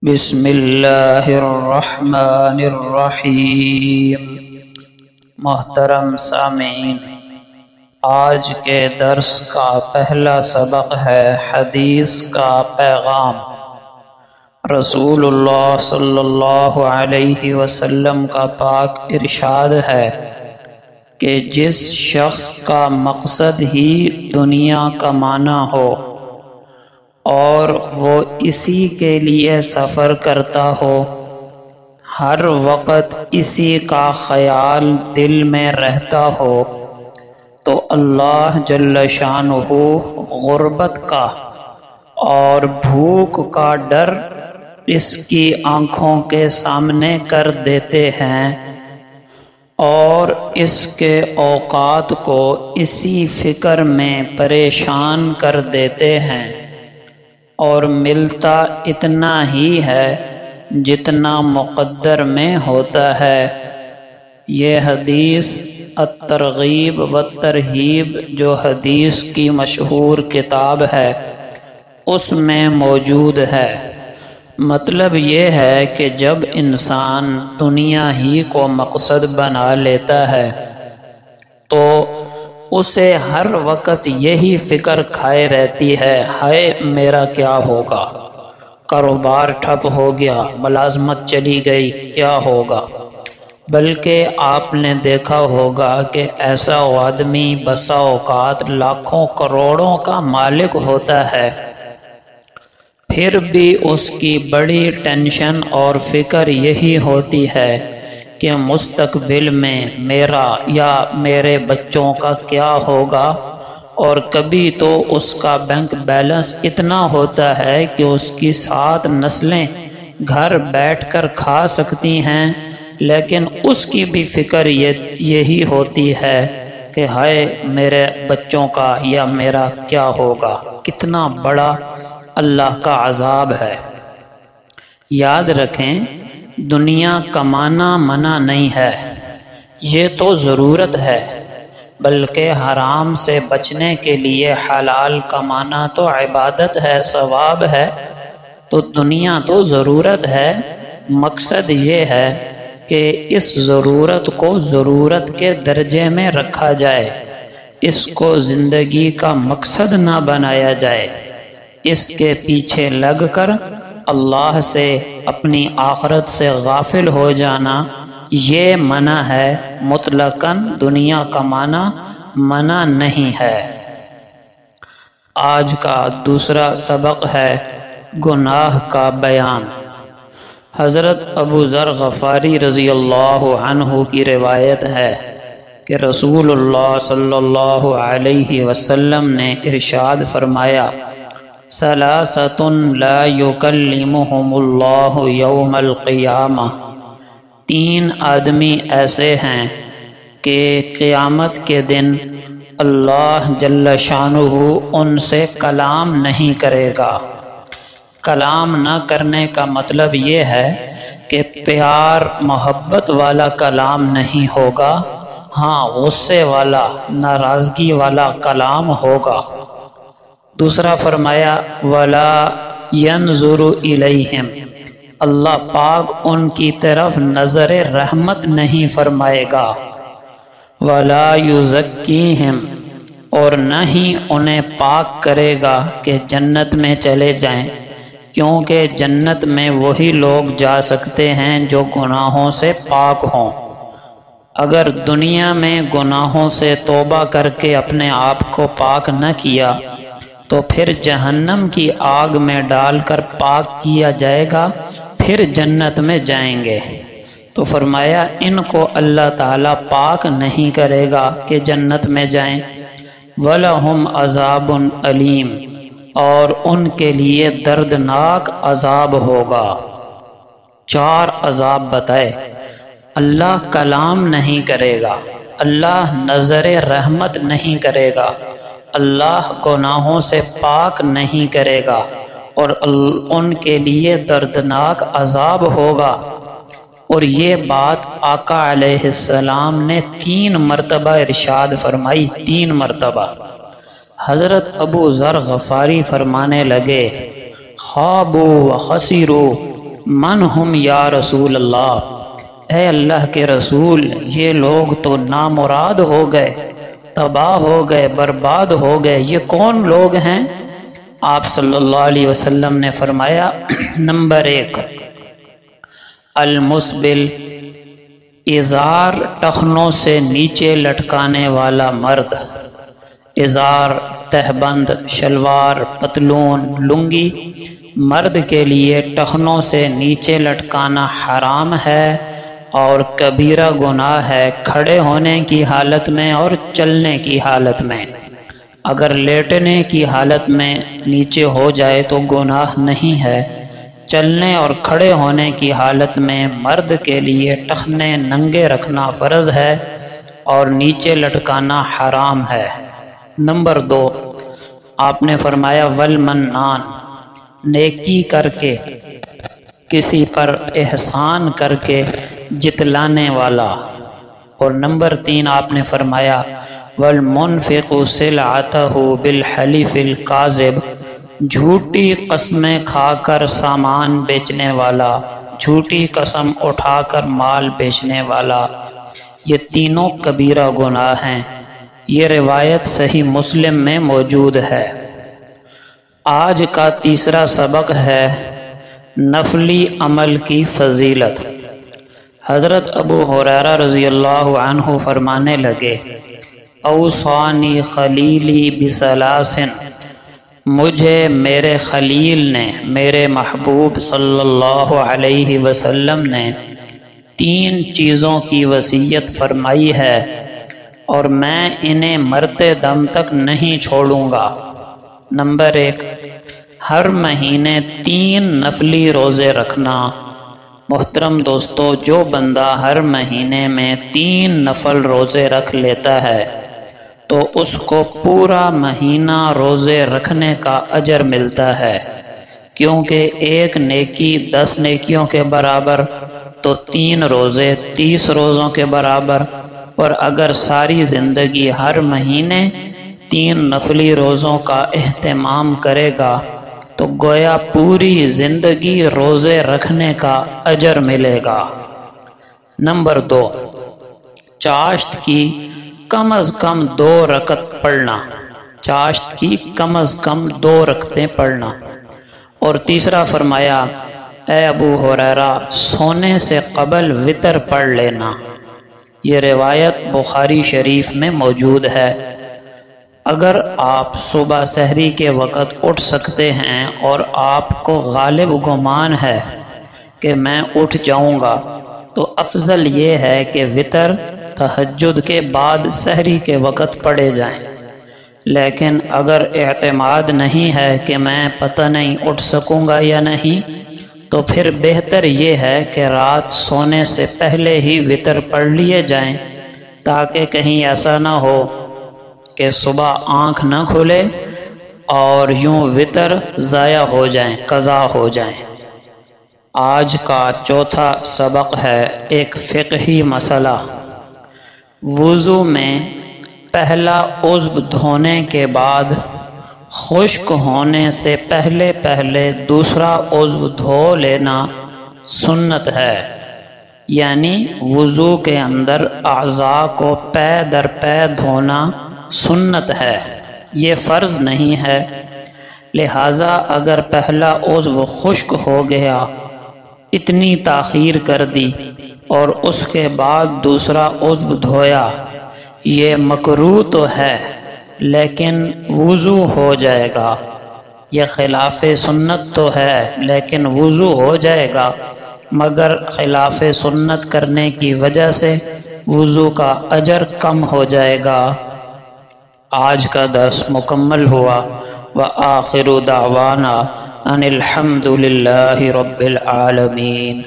بسم اللہ الرحمن الرحیم۔ محترم سامعین، آج کے درس کا پہلا سبق ہے حدیث کا پیغام۔ رسول اللہ صلی اللہ علیہ وسلم کا پاک ارشاد ہے کہ جس شخص کا مقصد ہی دنیا کمانا ہو اور وہ اسی کے لیے سفر کرتا ہو، ہر وقت اسی کا خیال دل میں رہتا ہو، تو اللہ جل شانہ غربت کا اور بھوک کا ڈر اس کی آنکھوں کے سامنے کر دیتے ہیں اور اس کے اوقات کو اسی فکر میں پریشان کر دیتے ہیں، اور ملتا اتنا ہی ہے جتنا مقدر میں ہوتا ہے۔ یہ حدیث الترغیب والترہیب جو حدیث کی مشہور کتاب ہے اس میں موجود ہے۔ مطلب یہ ہے کہ جب انسان دنیا ہی کو مقصد بنا لیتا ہے تو اسے ہر وقت یہی فکر کھائے رہتی ہے، ہائے میرا کیا ہوگا، کاروبار ٹھپ ہو گیا، ملازمت چلی گئی، کیا ہوگا۔ بلکہ آپ نے دیکھا ہوگا کہ ایسا آدمی بسا اوقات لاکھوں کروڑوں کا مالک ہوتا ہے، پھر بھی اس کی بڑی ٹینشن اور فکر یہی ہوتی ہے کہ مستقبل میں میرا یا میرے بچوں کا کیا ہوگا، اور کبھی تو اس کا بینک بیلنس اتنا ہوتا ہے کہ اس کی 7 نسلیں گھر بیٹھ کر کھا سکتی ہیں، لیکن اس کی بھی فکر یہی ہوتی ہے کہ ہائے میرے بچوں کا یا میرا کیا ہوگا۔ کتنا بڑا اللہ کا عذاب ہے۔ یاد رکھیں، دنیا کمانا منع نہیں ہے، یہ تو ضرورت ہے، بلکہ حرام سے بچنے کے لیے حلال کمانا تو عبادت ہے، ثواب ہے۔ تو دنیا تو ضرورت ہے، مقصد یہ ہے کہ اس ضرورت کو ضرورت کے درجے میں رکھا جائے، اس کو زندگی کا مقصد نہ بنایا جائے۔ اس کے پیچھے لگ کر اللہ سے، اپنی آخرت سے غافل ہو جانا یہ منع ہے، مطلقاً دنیا کمانا منع نہیں ہے۔ آج کا دوسرا سبق ہے گناہ کا بیان۔ حضرت ابو ذر غفاری رضی اللہ عنہ کی روایت ہے کہ رسول اللہ صلی اللہ علیہ وسلم نے ارشاد فرمایا، ثلاثۃ لا یکلمہم اللہ یوم القیامہ، 3 آدمی ایسے ہیں کہ قیامت کے دن اللہ جل شانہ ان سے کلام نہیں کرے گا۔ کلام نہ کرنے کا مطلب یہ ہے کہ پیار محبت والا کلام نہیں ہوگا، ہاں غصے والا، ناراضگی والا کلام ہوگا۔ دوسرا فرمایا وَلَا يَنظُرُ إِلَيْهِمْ، اللہ پاک ان کی طرف نظر رحمت نہیں فرمائے گا۔ وَلَا يُزَكِّيهِمْ، اور نہ ہی انہیں پاک کرے گا کہ جنت میں چلے جائیں، کیونکہ جنت میں وہی لوگ جا سکتے ہیں جو گناہوں سے پاک ہوں۔ اگر دنیا میں گناہوں سے توبہ کر کے اپنے آپ کو پاک نہ کیا تو پھر جہنم کی آگ میں ڈال کر پاک کیا جائے گا، پھر جنت میں جائیں گے۔ تو فرمایا ان کو اللہ تعالیٰ پاک نہیں کرے گا کہ جنت میں جائیں۔ وَلَهُمْ عَذَابٌ أَلِيمٌ، اور ان کے لیے دردناک عذاب ہوگا۔ 4 عذاب بتائے۔ اللہ کلام نہیں کرے گا، اللہ نظر رحمت نہیں کرے گا، اللہ گناہوں سے پاک نہیں کرے گا، اور ان کے لیے دردناک عذاب ہوگا۔ اور یہ بات آقا علیہ السلام نے 3 مرتبہ ارشاد فرمائی، 3 مرتبہ۔ حضرت ابو ذر غفاری فرمانے لگے، خوابوا وخسروا، من ہم یا رسول اللہ، اے اللہ کے رسول یہ لوگ تو نامراد ہو گئے، تباہ ہو گئے، برباد ہو گئے، یہ کون لوگ ہیں؟ آپ صلی اللہ علیہ وسلم نے فرمایا نمبر 1 المسبل، ازار ٹخنوں سے نیچے لٹکانے والا مرد۔ ازار، تہبند، شلوار، پتلون، لنگی مرد کے لیے ٹخنوں سے نیچے لٹکانا حرام ہے اور کبیرہ گناہ ہے، کھڑے ہونے کی حالت میں اور چلنے کی حالت میں۔ اگر لیٹنے کی حالت میں نیچے ہو جائے تو گناہ نہیں ہے، چلنے اور کھڑے ہونے کی حالت میں مرد کے لیے ٹخنے ننگے رکھنا فرض ہے اور نیچے لٹکانا حرام ہے۔ نمبر 2 آپ نے فرمایا والمنان، نیکی کر کے، کسی پر احسان کر کے جتلانے والا۔ اور نمبر 3 آپ نے فرمایا والمنفق سلعتہ بالحلف الکاذب، جھوٹی قسمیں کھا کر سامان بیچنے والا، جھوٹی قسم اٹھا کر مال بیچنے والا، یہ تینوں کبیرہ گناہ ہیں۔ یہ روایت صحیح مسلم میں موجود ہے۔ آج کا تیسرا سبق ہے نفلی عمل کی فضیلت۔ حضرت ابو ہریرہ رضی اللہ عنہ فرمانے لگے اوصانی خلیلی بثلاث، مجھے میرے خلیل نے، میرے محبوب صلی اللہ علیہ وسلم نے 3 چیزوں کی وصیت فرمائی ہے اور میں انہیں مرتے دم تک نہیں چھوڑوں گا۔ نمبر 1 ہر مہینے 3 نفلی روزے رکھنا۔ محترم دوستو، جو بندہ ہر مہینے میں 3 نفل روزے رکھ لیتا ہے تو اس کو پورا مہینہ روزے رکھنے کا اجر ملتا ہے، کیونکہ 1 نیکی 10 نیکیوں کے برابر، تو 3 روزے 30 روزوں کے برابر، اور اگر ساری زندگی ہر مہینے 3 نفلی روزوں کا اہتمام کرے گا تو گویا پوری زندگی روزے رکھنے کا اجر ملے گا۔ نمبر 2 چاشت کی کم از کم 2 رکعت پڑھنا، چاشت کی کم از کم 2 رکعتیں پڑھنا۔ اور تیسرا فرمایا اے ابو ہریرہ سونے سے قبل وتر پڑھ لینا۔ یہ روایت بخاری شریف میں موجود ہے۔ اگر آپ صبح سحری کے وقت اٹھ سکتے ہیں اور آپ کو غالب گمان ہے کہ میں اٹھ جاؤں گا تو افضل یہ ہے کہ وتر تہجد کے بعد سحری کے وقت پڑھے جائیں، لیکن اگر اعتماد نہیں ہے کہ میں پتہ نہیں اٹھ سکوں گا یا نہیں تو پھر بہتر یہ ہے کہ رات سونے سے پہلے ہی وتر پڑھ لیے جائیں، تاکہ کہیں ایسا نہ ہو کہ صبح آنکھ نہ کھلے اور یوں وتر ضائع ہو جائیں، قضا ہو جائیں۔ آج کا چوتھا سبق ہے ایک فقہی مسئلہ۔ وضو میں پہلا عضو دھونے کے بعد خشک ہونے سے پہلے دوسرا عضو دھو لینا سنت ہے، یعنی وضو کے اندر اعضاء کو پے در پے دھونا سنت ہے، یہ فرض نہیں ہے۔ لہٰذا اگر پہلا عضو خشک ہو گیا، اتنی تاخیر کر دی اور اس کے بعد دوسرا عضو دھویا، یہ مکروہ تو ہے لیکن وضو ہو جائے گا۔ یہ خلاف سنت تو ہے لیکن وضو ہو جائے گا، مگر خلاف سنت کرنے کی وجہ سے وضو کا اجر کم ہو جائے گا۔ آج کا درس مکمل ہوا۔ وآخر دعوانا ان الحمد للہ رب العالمین۔